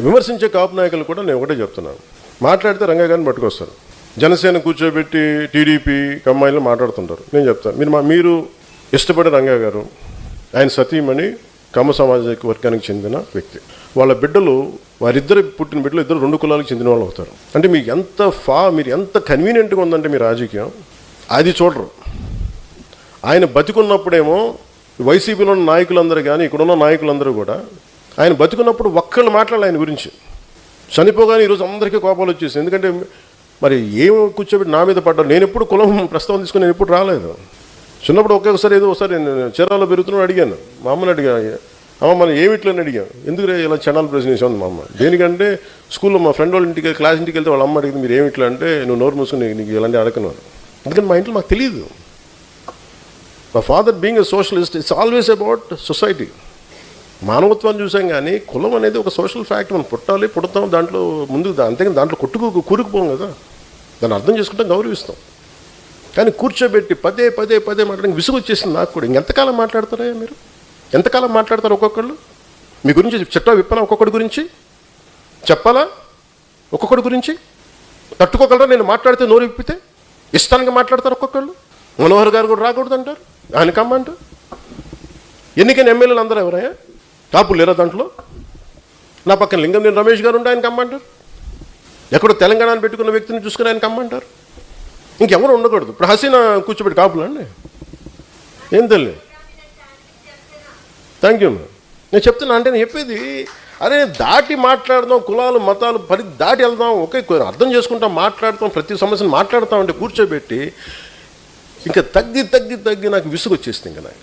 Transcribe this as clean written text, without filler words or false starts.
విమర్శించే కాపు నాయకులు కూడా నేను ఒకటే చెప్తున్నాను, మాట్లాడితే రంగా గారిని పట్టుకొస్తారు. జనసేన కూర్చోబెట్టి టీడీపీ కమ్మాయిలు మాట్లాడుతుంటారు. నేను చెప్తాను, మీరు ఇష్టపడే రంగా గారు, ఆయన సతీమణి కమ్మ సమాజ వర్గానికి చెందిన వ్యక్తి. వాళ్ళ బిడ్డలు, వారిద్దరు పుట్టిన బిడ్డలు ఇద్దరు 2 కులాలకు చెందిన వాళ్ళు అవుతారు. అంటే మీకు మీరు ఎంత కన్వీనియంట్గా ఉందంటే మీ రాజకీయం అది చూడరు. ఆయన బతికున్నప్పుడేమో వైసీపీలో ఉన్న నాయకులందరూ కానీ ఇక్కడున్న నాయకులందరూ కూడా ఆయన బతికున్నప్పుడు ఒక్కళ్ళు మాట్లాడాలి ఆయన గురించి. చనిపోగానే ఈరోజు అందరికీ కోపాలు వచ్చేసి, ఎందుకంటే మరి ఏం కూర్చోబెట్టి నా మీద పడ్డారు. నేను ఎప్పుడు కులం ప్రస్తావన తీసుకుని నేను ఎప్పుడు రాలేదు. చిన్నప్పుడు ఒకసారి నేను చీరాల్లో పెరుగుతున్నాడు అడిగాను, మా అమ్మని అడిగాను, అమ్మ మనం ఏమిట్లని అడిగాను, ఎందుకు ఇలా ఛానల్ ప్రెసిడెన్సీ ఉంది మా అమ్మ. దేనికంటే స్కూల్లో మా ఫ్రెండ్ వాళ్ళ ఇంటికి క్లాస్ ఇంటికి వెళ్తే వాళ్ళ అమ్మ అడిగింది మీరు ఏమిట్లా అంటే, నువ్వు నోరు మూసుకుని నీకు ఇలాంటి అడగను. ఎందుకంటే మా ఇంట్లో మాకు తెలియదు. మా father being a socialist, it's always about society. మానవత్వాన్ని చూసాం కానీ కులం అనేది ఒక సోషల్ ఫ్యాక్ట్. మనం పుట్టాలి, పుడతాం, దాంట్లో ముందుకు అంతేగాని దాంట్లో కూరుకుపోం కదా. దాన్ని అర్థం చేసుకుంటాం, గౌరవిస్తాం. కానీ కూర్చోబెట్టి పదే మాట్లాడడానికి విసుగు వచ్చేసింది నాకు కూడా. ఇంకెంతకాలం మాట్లాడతారా మీరు? ఎంతకాలం మాట్లాడతారు ఒక్కొక్కళ్ళు? మీ గురించి చెట్టా విప్పనా? ఒక్కొక్కడి గురించి చెప్పాలా? ఒక్కొక్కడి గురించి తట్టుకోగలరా? నేను మాట్లాడితే నోరు విప్పితే ఇష్టానికి మాట్లాడతారు ఒక్కొక్కళ్ళు. మనోహర్ గారు కూడా రాకూడదు అంటారు, ఆయన కమ్మంటారు. ఎన్నికైన ఎమ్మెల్యేలు అందరూ ఎవరయ్యా? కాపులు లేరా దాంట్లో? నా పక్కన లింగంనేని రమేష్ గారు ఉంటే ఆయన కమ్మంటారు. ఎక్కడో తెలంగాణను పెట్టుకున్న వ్యక్తిని చూసుకుని ఆయన కమ్మంటారు. ఇంకెవరు ఉండకూడదు. ఇప్పుడు హసీనా కూర్చోబెట్టి కాపులు అండి, ఏం తెలియదు. Thank you. నేను చెప్తున్నా, అంటే నేను చెప్పేది అరే దాటి మాట్లాడదాం, కులాలు మతాలు దాటి వెళ్దాం, ఒకే అర్థం చేసుకుంటాం, మాట్లాడతాం, ప్రతి సమస్యను మాట్లాడతాం. అంటే కూర్చోబెట్టి ఇంకా తగ్గి నాకు విసుగు వచ్చేస్తుంది ఇంకా నాకు.